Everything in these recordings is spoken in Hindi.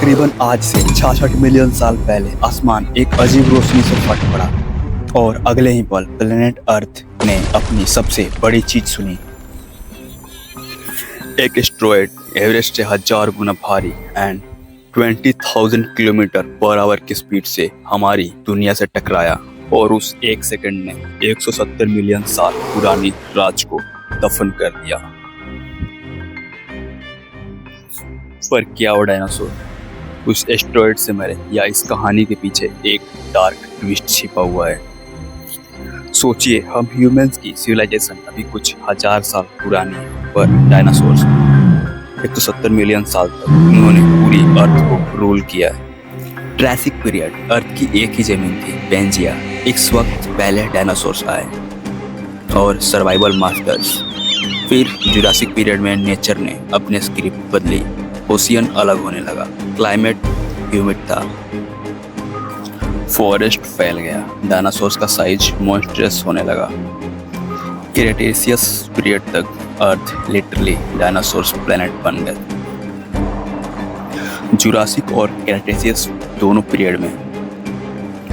तकरीबन आज से 66 मिलियन साल पहले आसमान एक अजीब रोशनी से फट पड़ा और अगले ही पल प्लेनेट अर्थ ने अपनी सबसे बड़ी चीज सुनी। एक एस्ट्रॉयड एवरेस्ट से 1000 गुना भारी एंड 20,000 किलोमीटर पर आवर की स्पीड से हमारी दुनिया से टकराया और उस एक सेकंड में 170 मिलियन साल पुरानी राज को दफन कर दिया। पर क्या वो डायनासोर उस एस्ट्रॉयड से मरे या इस कहानी के पीछे एक डार्क ट्विस्ट छिपा हुआ है? सोचिए, हम ह्यूमंस की सिविलाइजेशन अभी कुछ 1000 साल पुरानी है, पर डायनासोर्स 170 मिलियन साल तक उन्होंने पूरी अर्थ को रूल किया है। ट्रैसिक पीरियड अर्थ की एक ही जमीन थी, पेंजिया। इस वक्त पहले डायनासोर्स आए और सर्वाइवल मास्टर्स। फिर जुरासिक पीरियड में नेचर ने अपने स्क्रिप्ट बदली, ओशियन अलग होने लगा, क्लाइमेट ह्यूमिड था, फॉरेस्ट फैल गया, डायनासोर्स का साइज मॉन्स्ट्रस होने लगा। क्रेटेशियस पीरियड तक अर्थ लिटरली डायनासोर्स प्लेनेट बन गए। जुरासिक और क्रेटेशियस दोनों पीरियड में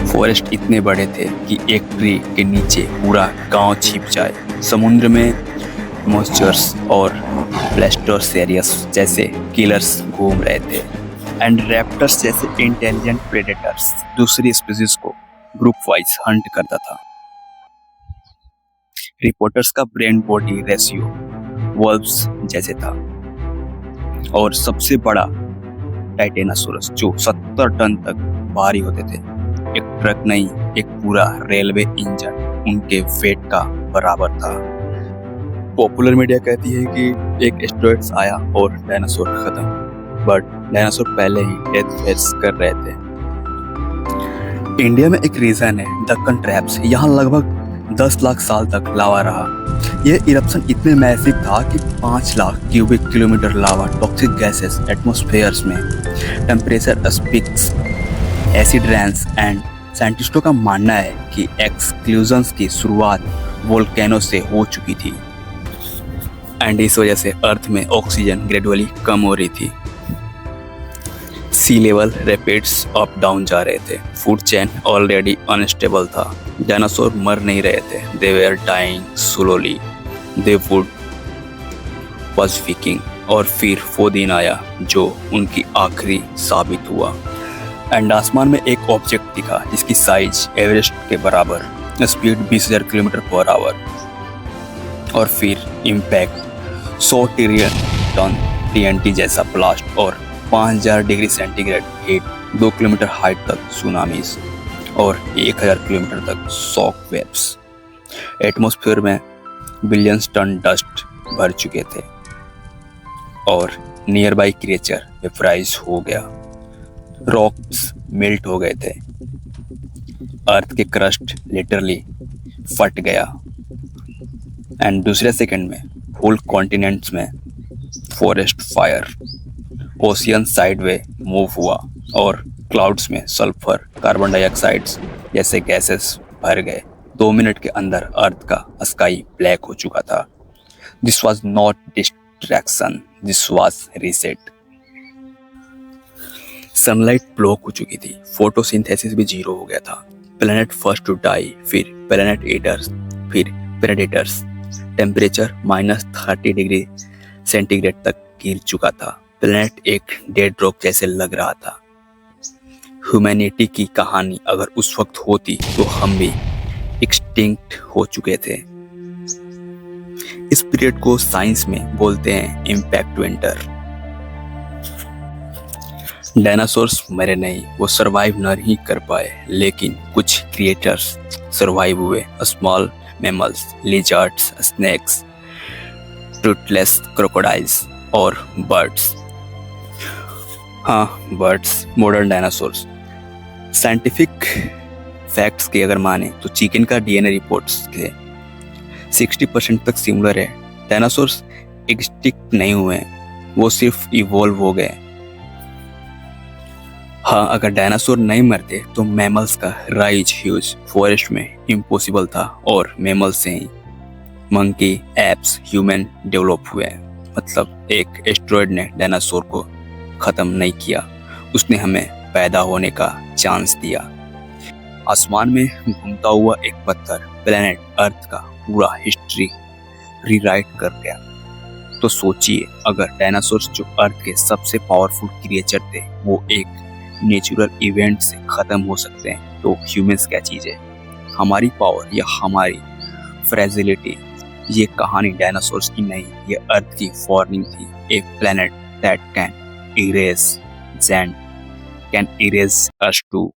फॉरेस्ट इतने बड़े थे कि एक ट्री के नीचे पूरा गांव छिप जाए। समुद्र में मॉन्स्टर्स और ब्लास्टोसेरियस जैसे किलर्स घूम रहे थे एंड रैप्टर्स जैसे इंटेलिजेंट प्रेडेटर्स दूसरी स्पीशीज को ग्रुप वाइज हंट करता था। रिपोर्टर्स का ब्रेन बॉडी रेशियो वल्व्स जैसे था और सबसे बड़ा टाइटेनोसोरस जो 70 टन तक भारी होते थे। एक ट्रक नहीं, एक पूरा रेलवे इंजन उनके वेट का बराबर था। पॉपुलर मीडिया कहती है कि एक एस्ट्रॉयड आया और डायनासोर खत्म, बट डायनासोर पहले ही डेथ फेस कर रहे थे। इंडिया में एक रीजन है दक्कन ट्रैप्स। यहाँ लगभग 10 लाख साल तक लावा रहा। यह इरप्शन इतने मैसिव था कि 5 lakh cubic kilometre lava toxic gases atmospheres में, temperature spikes, acid rains and साइंटिस्टों का मानना है कि एक्सक्लूजन्स की शुरुआत वोल्केनो से हो चुकी थी एंड इस वजह से अर्थ में ऑक्सीजन ग्रेजुअली कम हो रही थी। Sea level rapids up down जा रहे थे, फूड चेन ऑलरेडी अनस्टेबल था। डायनासोर मर नहीं रहे थे, they were dying slowly, they would was weakening. और फिर वो दिन आया जो उनकी आखिरी साबित हुआ एंड आसमान में एक ऑब्जेक्ट दिखा जिसकी साइज एवरेस्ट के बराबर, स्पीड 20,000 किलोमीटर पर आवर और फिर इम्पैक्ट 100 ट्रिलियन टन TNT जैसा ब्लास्ट और 5000 degree centigrade heat, 2 kilometre height तक सुनामीज और 1000 किलोमीटर तक शॉक वेव्स। एटमॉस्फेयर में बिलियंस टन डस्ट भर चुके थे और नियर बाई क्रिएचर वेपराइज हो गया, रॉक्स मेल्ट हो गए थे, अर्थ के क्रस्ट लिटरली फट गया एंड दूसरे सेकंड में होल कॉन्टिनेंट्स में forest fire, ocean sideway move हुआ और क्लाउड्स में सल्फर, कार्बन डाइऑक्साइड्स जैसे गैसेस भर गए। 2 मिनट के अंदर अर्थ का स्काई ब्लैक हो चुका था। This was not distraction, this was reset. Sunlight block हो चुकी थी, फोटोसिंथेसिस भी जीरो हो गया था। प्लेनेट फर्स्ट टू डाई, फिर प्लेनेट ईटर्स, फिर प्रेडेटर्स। टेम्परेचर -30 डिग्री सेंटीग्रेड तक गिर चुका था। प्लेनेट एक डेड रॉक जैसे लग रहा था। ह्यूमैनिटी की कहानी अगर उस वक्त होती तो हम भी एक्सटिंक्ट हो चुके थे। इस पीरियड को साइंस में बोलते हैं इम्पैक्ट विंटर। डायनासोर्स मरे नहीं, वो सरवाइव नहीं कर पाए, लेकिन कुछ क्रिएटर्स सरवाइव हुए। Small mammals, lizards, snakes, toothless crocodiles और बर्ड्स। हाँ, birds, modern dinosaurs. Scientific facts के अगर माने तो चिकन का DNA रिपोर्ट्स के 60% तक सिमिलर है। डायनासोर्स एक्सटिंक्ट नहीं हुए, वो सिर्फ इवॉल्व हो गए। हाँ, अगर डायनासोर नहीं मरते तो मैमल्स का राइज ह्यूज फॉरेस्ट में इम्पॉसिबल था और मैमल से ही मंकी, एप्स, ह्यूमन डेवलप हुए। मतलब एक एस्ट्रॉयड ने डायनासोर को खत्म नहीं किया, उसने हमें पैदा होने का चांस दिया। आसमान में घूमता हुआ एक पत्थर प्लेनेट अर्थ का पूरा हिस्ट्री रीराइट कर गया। तो सोचिए, अगर डायनासोर्स जो अर्थ के सबसे पावरफुल क्रिएचर थे वो एक नेचुरल इवेंट से खत्म हो सकते हैं, तो ह्यूमंस क्या चीज है? हमारी पावर या हमारी फ्रेजिलिटी? ये कहानी डायनासोर्स की नहीं, ये अर्थ की वार्निंग थी। एक planet that can erase and can erase us to.